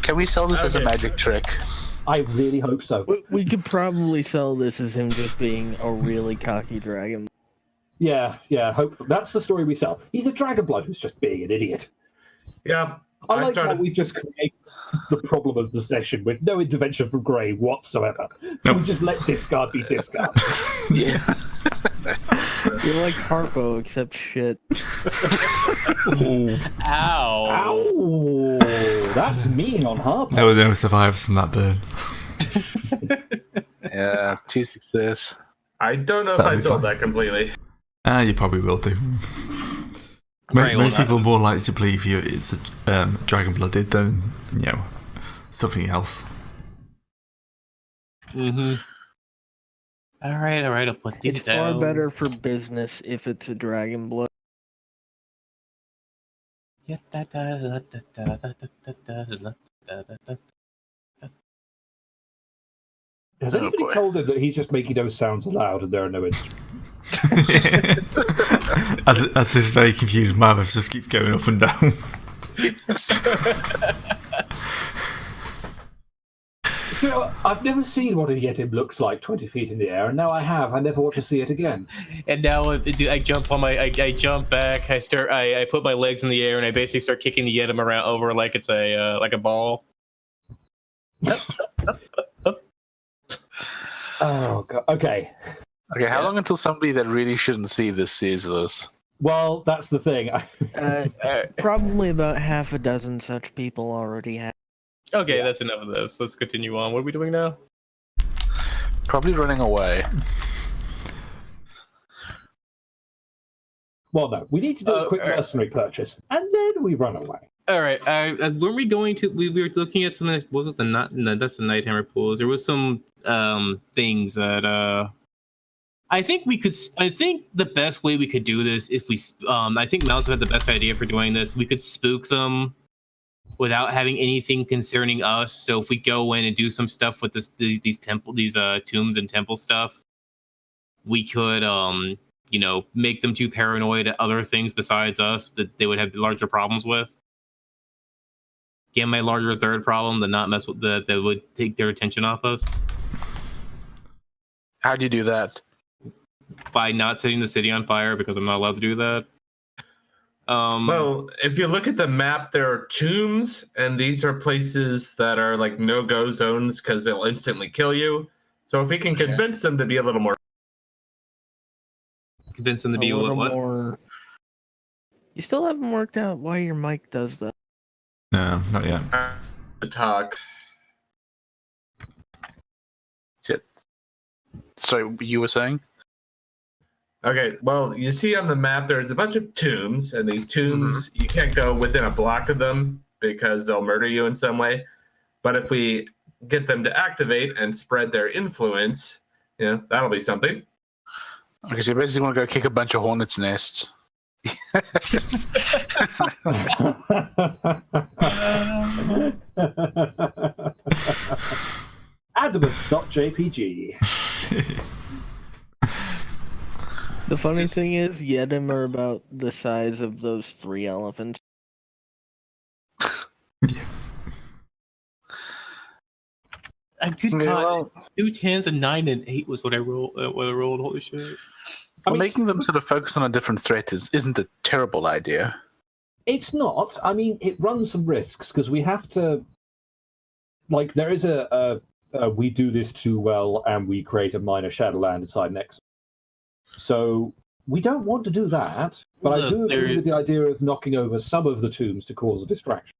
Can we sell this as a magic trick? I really hope so. We could probably sell this as him just being a really cocky dragon. Yeah, hope that's the story we sell. He's a dragonblood who's just being an idiot. Yeah. I like how we just create the problem of the session with no intervention from Grey whatsoever. Nope. We just let discard be discard. Yeah. You're like Harpo, except shit. Ow. Ow! That's mean on Harper. There were no survivors from that burn. Yeah, T6. I don't know if That'd I be sold fun. that completely. You probably will do. Right, Most well, people are more likely to believe you it's dragon blooded than something else. Mm-hmm. All right. I'll put these It's down. far better for business if it's a dragon blood. Has Oh, anybody boy. told him that he's just making those sounds aloud and there are no instruments? as this very confused mammoth just keeps going up and down. You know, I've never seen what a Jedim looks like 20 feet in the air, and now I have. I never want to see it again. And now I jump on I jump back. I put my legs in the air and I basically start kicking the Yedim around over like it's a ball. Oh, God. Okay. Okay, how long until somebody that really shouldn't see this sees this? Well, that's the thing. Probably about half a dozen such people already have. Okay, that's enough of this. Let's continue on. What are we doing now? Probably running away. Well, no. We need to do a quick mercenary purchase, and then we run away. All right. When we going to? We were looking at some. What was the not? No, that's the Nighthammer pools. There was some things that I think we could. I think the best way we could do this if we. I think Mouse had the best idea for doing this. We could spook them without having anything concerning us. So if we go in and do some stuff with these tombs and temple stuff, we could make them too paranoid at other things besides us that they would have larger problems with. Get my larger third problem to not mess with that would take their attention off us. How do you do that? By not setting the city on fire, because I'm not allowed to do that. Well, if you look at the map, there are tombs, and these are places that are like no-go zones because they'll instantly kill you. So if we can convince them to be a little more... Convince them to A be little what? more. You still haven't worked out why your mic does that. No, not yet. to talk. Shit. Sorry, you were saying? Okay, well, you see on the map there's a bunch of tombs, and these tombs, you can't go within a block of them because they'll murder you in some way. But if we get them to activate and spread their influence, that'll be something. Okay, so you basically want to go kick a bunch of hornets' nests. Adamant.jpg. The funny thing is, Yedim are about the size of those 3 elephants. Good Okay, God, well, 2 10s, a 9 and 8 was what I rolled. Holy shit! making them sort of focus on a different threat isn't a terrible idea. It's not. I mean, it runs some risks because we have to. Like, there is a we do this too well, and we create a minor Shadowland inside Nexus. So we don't want to do that, but I do agree with the idea of knocking over some of the tombs to cause a distraction.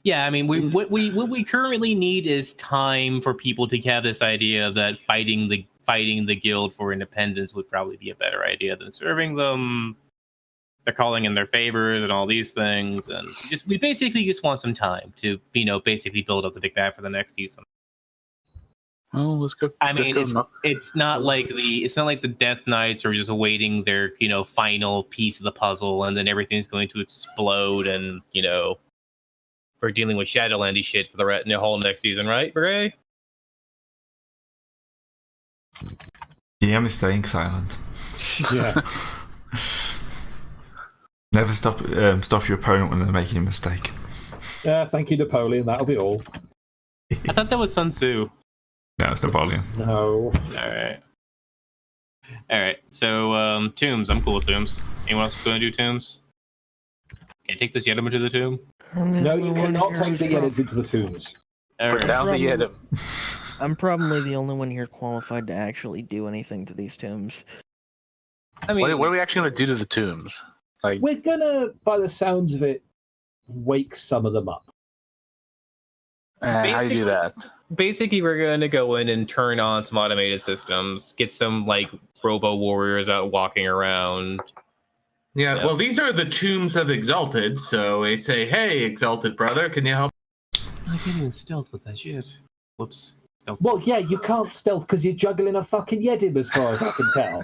Yeah, I mean, what we currently need is time for people to have this idea that fighting the guild for independence would probably be a better idea than serving them. They're calling in their favors and all these things, and we basically just want some time to basically build up the big bad for the next season. Well, let's go. I mean, it's not like the Death Knights are just awaiting their final piece of the puzzle, and then everything's going to explode, and we're dealing with Shadowlandy shit for the whole next season, right, Bray? DM is staying silent. Yeah. Never stop your opponent when they're making a mistake. Yeah, thank you, Napoleon. That'll be all. I thought that was Sun Tzu. No, it's Napoleon. No. All right. So tombs. I'm cool with tombs. Anyone else going to do tombs? Can I take this Jedim into the tomb? No, you cannot take the Yedims into the tombs. All Put right. down the Jedim. I'm probably the only one here qualified to actually do anything to these tombs. I mean, What are we actually going to do to the tombs? Like, We're gonna, by the sounds of it, wake some of them up. how do you do that? basically, we're going to go in and turn on some automated systems, get some like robo warriors out walking around. Yeah, Yep. well, these are the tombs of Exalted, so they say, hey, Exalted brother, can you help? I can't even stealth with that shit. Whoops. Stealth. Well, yeah, you can't stealth because you're juggling a fucking Yedim, as far as I can tell.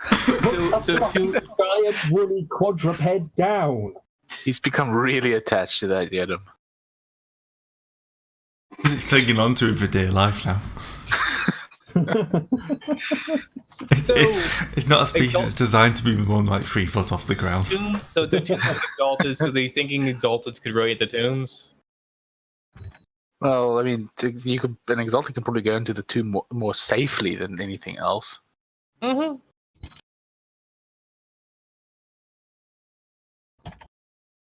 Put so a fucking giant woolly quadruped down. He's become really attached to that Jedim. It's clinging on to it for dear life now. It's not a species that's designed to be more than like 3 foot off the ground. So the tombs of Exalted, so they thinking Exalted could raid the tombs? Well, I mean, an Exalted can probably go into the tomb more safely than anything else. Mm-hmm.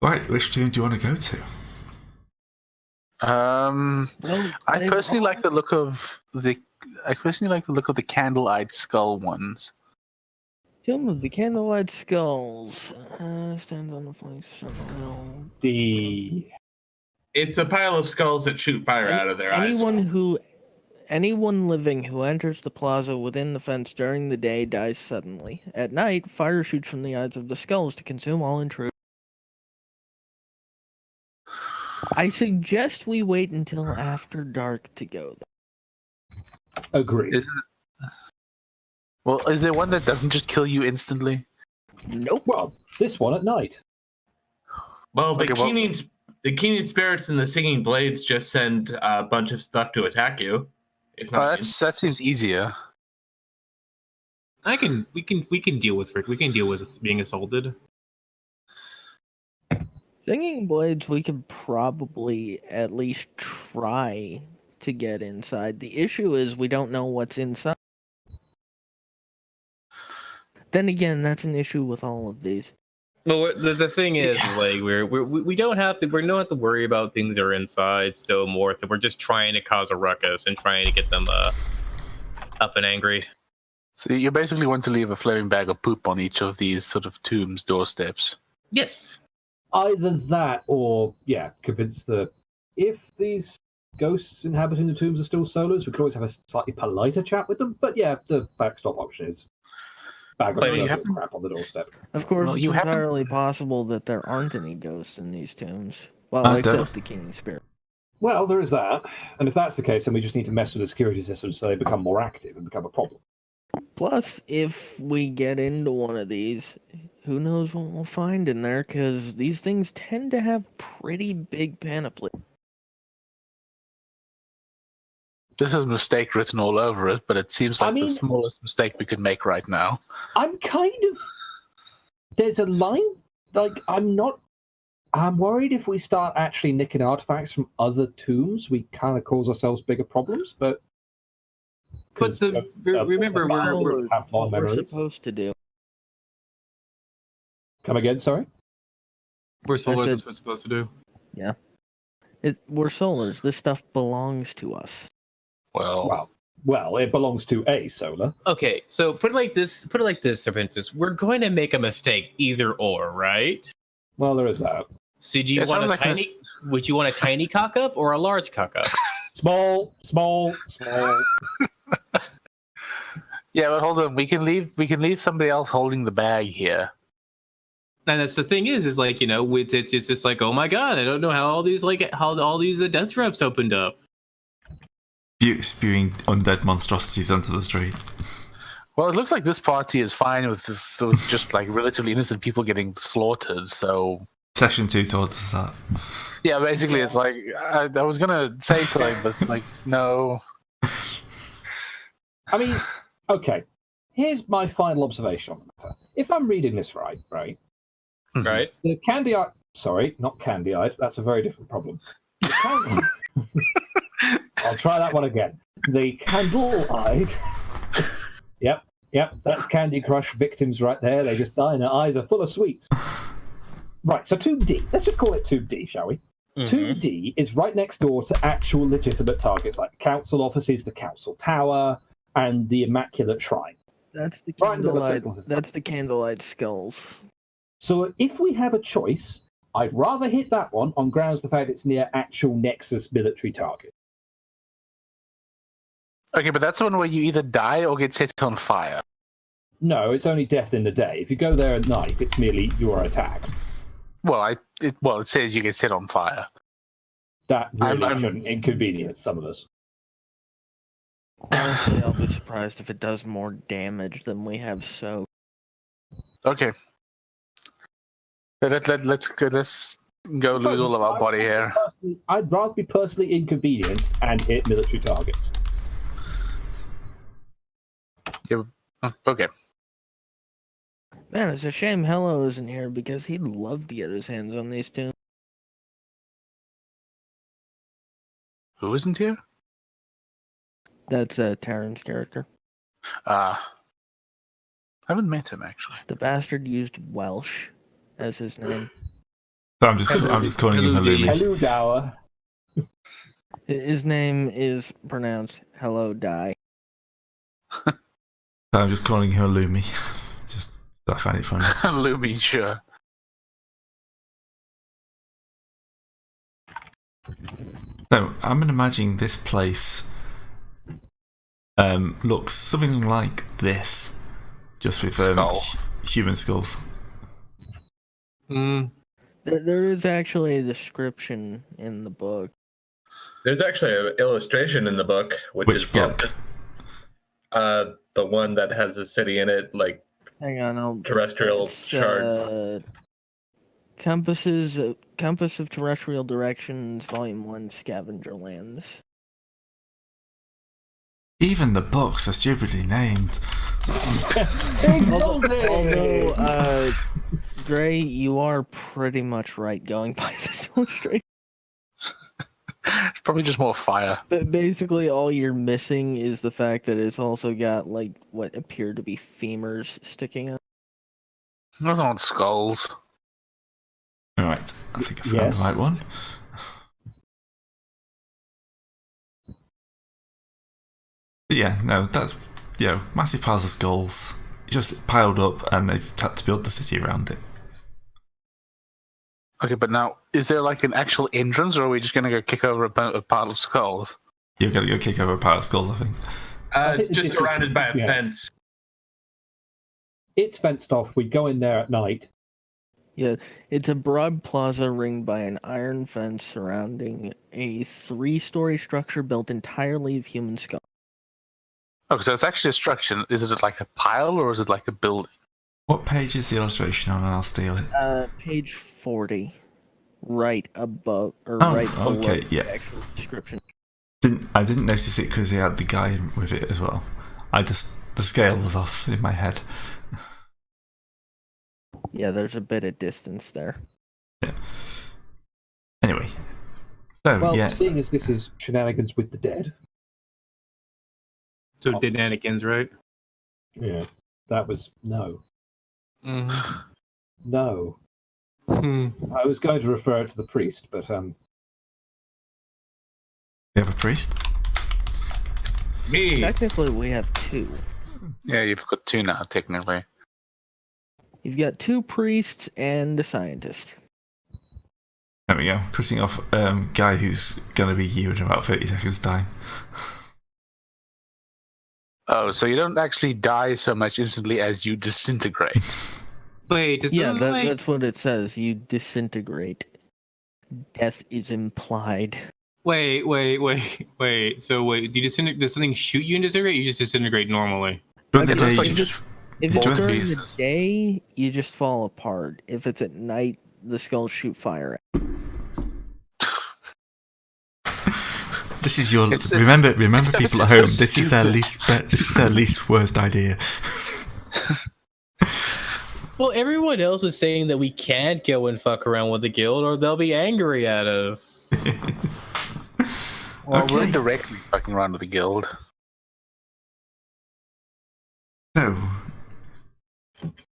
Right, which tomb do you want to go to? Well, I they personally all- like the look of the candle-eyed skull ones. Tomb of the Candlelight Skulls. Stands on the flanks of the hill. It's a pile of skulls that shoot fire out of their eyes. Anyone living who enters the plaza within the fence during the day dies suddenly. At night, fire shoots from the eyes of the skulls to consume all intruders. I suggest we wait until after dark to go there. Agreed. Well, is there one that doesn't just kill you instantly? Nope. Well, this one at night. Well, the Okay, well- keening spirits and the singing blades just send a bunch of stuff to attack you. If Oh, not, that seems easier. We can deal with being assaulted. Singing Blades, we could probably at least try to get inside. The issue is we don't know what's inside. Then again, that's an issue with all of these. Well, the thing is, like, we don't have to worry about things that are inside so more that we're just trying to cause a ruckus and trying to get them up and angry. So you basically want to leave a flaming bag of poop on each of these sort of tombs' doorsteps. Yes. Either that or, yeah, convince if these ghosts inhabiting the tombs are still solos, we could always have a slightly politer chat with them. But yeah, the backstop option is bag of But you dirt haven't- and crap on the doorstep. Of course, Well, it's you haven't- entirely possible that there aren't any ghosts in these tombs. Well, I except don't- the King Spirit. Well, there is that. And if that's the case, then we just need to mess with the security systems so they become more active and become a problem. Plus, if we get into one of these, who knows what we'll find in there, because these things tend to have pretty big panoply. This is a mistake written all over it, but it seems like the smallest mistake we could make right now. I'm kind of... There's a line... Like, I'm worried if we start actually nicking artifacts from other tombs, we kind of cause ourselves bigger problems, but... But remember, Follows have long what we're memories. supposed to do. Come again, sorry? we're so I what said- we're supposed to do. We're solars. This stuff belongs to us. Well, it belongs to a solar. Okay, so put it like this, Serpentis. We're going to make a mistake either or, right? Well, there is that. So do Yeah, you it want sounds a like tiny? Would you want a tiny cock up or a large cock up? Small. Yeah, but hold on. We can leave somebody else holding the bag here. And that's the thing is like, you know, it's just like, oh my god, I don't know how all these death reps opened up. Spewing undead monstrosities onto the street. Well, it looks like this party is fine with just like relatively innocent people getting slaughtered. So Session 2 told us that. yeah, basically, it's like I was gonna say something, but it's like no. I mean, okay. Here's my final observation on the matter. If I'm reading this right, Right? the sorry, not candy-eyed. That's a very different problem. I'll try that one again. The candle-eyed. Yep, that's Candy Crush victims right there. They just die and their eyes are full of sweets. Right, so 2D. Let's just call it 2D, shall we? 2D is right next door to actual legitimate targets like the council offices, the council tower, and the Immaculate Shrine. That's the Right under the candlelight. circle. That's the candlelight skulls. So if we have a choice, I'd rather hit that one on grounds of the fact it's near actual Nexus military target. Okay, but that's the one where you either die or get set on fire. No, it's only death in the day. If you go there at night, it's merely you are attacked. Well, it says you get set on fire. That really shouldn't inconvenience some of us. Honestly, I'll be surprised if it does more damage than we have so. Okay. Let's go lose all of our body here. I'd rather be personally inconvenienced and hit military targets. Yeah, okay. Man, it's a shame Hello isn't here because he'd love to get his hands on these two. Who isn't here? That's Taryn's character. I haven't met him actually. The bastard used Welsh as his name. So I'm just calling him Halloumi. Hello, Dower. His name is pronounced Hello Die. So I'm just calling him Halloumi. Just I find it funny. Lumi, sure. So I'm imagining this place looks something like this, just with Skull. human skulls. There is actually a description in the book. There's actually an illustration in the book, which is book? The one that has a city in it, like Hang on, terrestrial shards. Compass of Terrestrial Directions, Volume 1, Scavenger Lands. Even the books are stupidly named. Although, Gray, you are pretty much right going by this illustration. It's probably just more fire. But basically, all you're missing is the fact that it's also got, like, what appear to be femurs sticking out. Those aren't skulls. Alright, I think I found the right one. But yeah, no, that's, massive piles of skulls just piled up, and they've had to build the city around it. Okay, but now, is there like an actual entrance, or are we just going to go kick over a pile of skulls? You've got to go kick over a pile of skulls, I think. It's just surrounded by a fence. It's fenced off. We go in there at night. Yeah, it's a broad plaza ringed by an iron fence surrounding a 3-story structure built entirely of human skull. Okay, so it's actually a structure. Is it like a pile, or is it like a building? What page is the illustration on, and I'll steal it? Page 40. Right above, or Oh, right below okay, yeah. the actual description. I didn't notice it because he had the guy with it as well. The scale was off in my head. Yeah, there's a bit of distance there. Yeah. Anyway, so Well, seeing as this is shenanigans with the dead. So Didnanikins, right? Yeah, that was no. Mm-hmm. No. I was going to refer it to the priest, but You have a priest? Me. Technically, we have 2. Yeah, you've got 2 now, technically. You've got 2 priests and a scientist. There we go. Cutting off guy who's going to be you in about 30 seconds' time. Oh, so you don't actually die so much instantly as you disintegrate. Wait, does Yeah, that's what it says. You disintegrate. Death is implied. Wait. So wait, do you disintegrate? Does something shoot you and disintegrate? You just disintegrate normally. During the It day, looks like you you just If it's fall to during the pieces. day, you just fall apart. If it's at night, the skulls shoot fire. This is your remember people at home. This is their least worst idea. Well, everyone else is saying that we can't go and fuck around with the guild, or they'll be angry at us. Well, we're Okay. indirectly fucking around with the guild. So,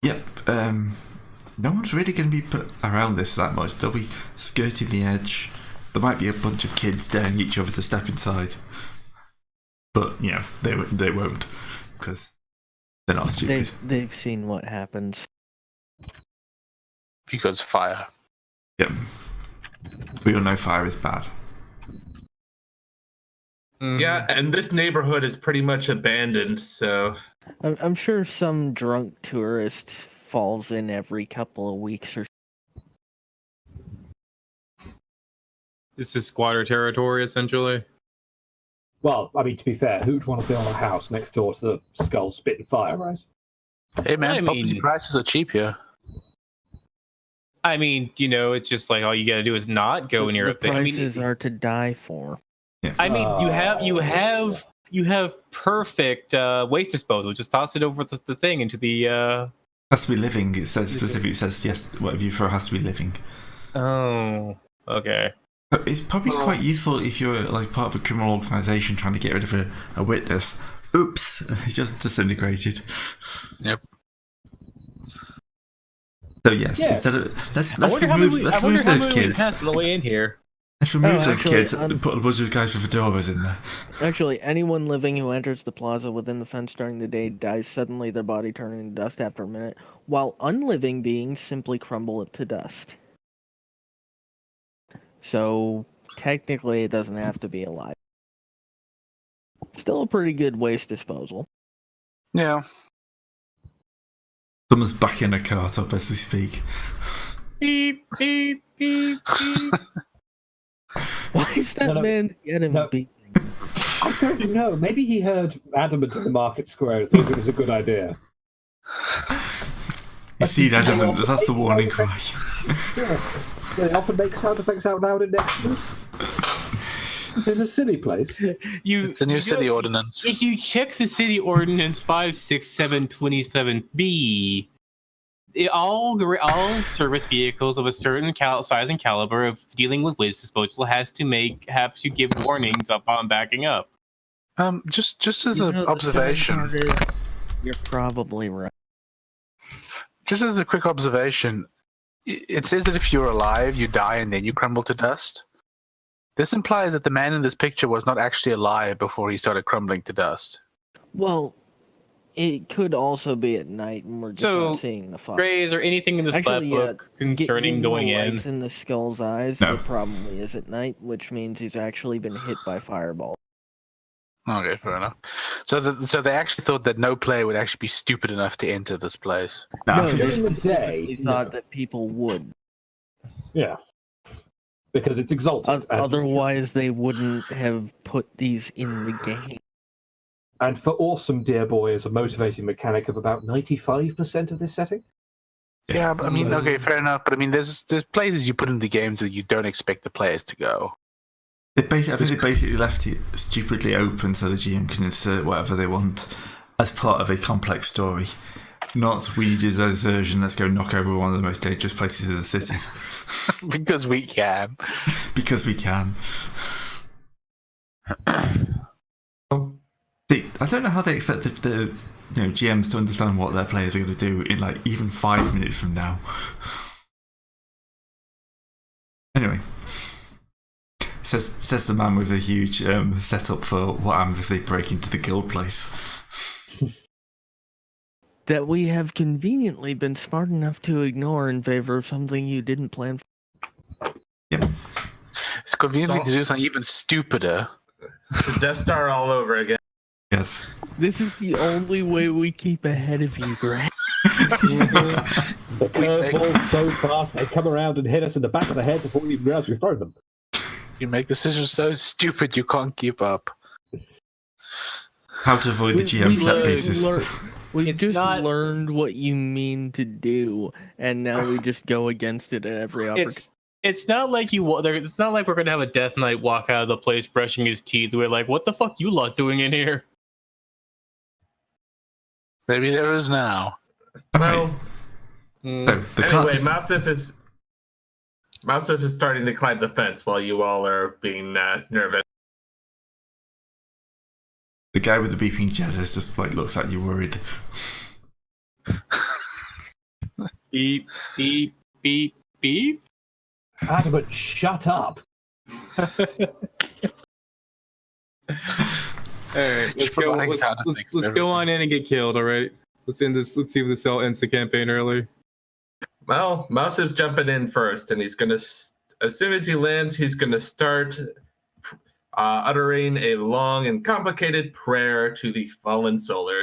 yep. No one's really going to be put around this that much. They'll be skirting the edge. There might be a bunch of kids daring each other to step inside, but they won't because they're not stupid. They've seen what happens. Because fire. Yep. We all know fire is bad. Yeah, and this neighborhood is pretty much abandoned, so I'm sure some drunk tourist falls in every couple of weeks or. This is squatter territory, essentially. Well, I mean, to be fair, who'd want to build a house next door to the skull spitting fire, right? Hey man, I property mean- prices are cheap here. I mean, it's just like all you gotta do is not go near The it. I mean, prices are to die for. I mean, you have perfect waste disposal. Just toss it over the thing into the. Has to be living. It says specifically. It says yes. Whatever you throw has to be living. Oh, okay. But it's probably quite useful if you're like part of a criminal organisation trying to get rid of a witness. Oops, he just disintegrated. Yep. So yes, Yes. instead of let's I wonder how remove many- let's I wonder remove how those many we kids. passed on the way in here. Let's remove those actually, kids and put a bunch of guys with fedoras in there. Actually, anyone living who enters the plaza within the fence during the day dies suddenly, their body turning to dust after a minute, while unliving beings simply crumble to dust. So, technically, it doesn't have to be alive. Still a pretty good waste disposal. Yeah. Someone's backing a cart up as we speak. Beep beep beep beep. Why is that No, man Jedim no. beeping? I don't know. Maybe he heard Adamant in the market square and thought it was a good idea. You see, Adam, that's the warning cry. Yeah. They often make sound effects out loud in Nexus. It's a silly place. It's a new city ordinance. If you check the city ordinance 56727B, all service vehicles of a certain size and caliber of dealing with waste disposal have to give warnings upon backing up. Just as You an know, the observation. sad part is, you're probably right. Just as a quick observation, it says that if you're alive, you die and then you crumble to dust. This implies that the man in this picture was not actually alive before he started crumbling to dust. Well, it could also be at night and we're just So, not seeing the fire. Gray, is there anything in this Actually, book concerning Getting going the in? lights in the skull's eyes, No. it probably is at night, which means he's actually been hit by fireball. Okay, fair enough. So they actually thought that no player would actually be stupid enough to enter this place. Nah, No, I think they during the day, specifically thought no. that people would. Yeah. Because it's exalted. Otherwise, they wouldn't have put these in the game. And for Awesome Dear Boy is a motivating mechanic of about 95% of this setting. Yeah, but I mean, okay, fair enough. But I mean, there's places you put in the games that you don't expect the players to go. I think they basically left it stupidly open so the GM can insert whatever they want as part of a complex story. Not we did a desertion, let's go knock over one of the most dangerous places in the city. Because we can. Because we can. See, I don't know how they expect the GMs to understand what their players are going to do in like even 5 minutes from now. Anyway. Says the man with a huge setup for what happens if they break into the guild place. That we have conveniently been smart enough to ignore in favor of something you didn't plan for. Yep. It's convenient to do something even stupider. the Death Star all over again. Yes. This is the only way we keep ahead of you, Grant. The curveballs so fast they come around and hit us in the back of the head before we even realize we've thrown them. You make decisions so stupid you can't keep up. How to avoid the GM set pieces. We It's just not- learned what you mean to do, and now we just go against it at every opportunity. It's not like it's not like we're gonna have a Death Knight walk out of the place brushing his teeth. We're like, what the fuck you lot doing in here? Maybe there is now. Well, Alright. So the Anyway, cart Mousef is starting to climb the fence while you all are being nervous. the guy with the beeping jet is just like looks at you worried. Beep, beep, beep, beep. Adamant, shut up. All right, let's go. providing Let's, sound let's, effects and let's go on in and get killed. All right. Let's end this. Let's see if the cell ends the campaign early. Well, Mousef's jumping in first, and he's gonna. As soon as he lands, he's gonna start uttering a long and complicated prayer to the fallen solars.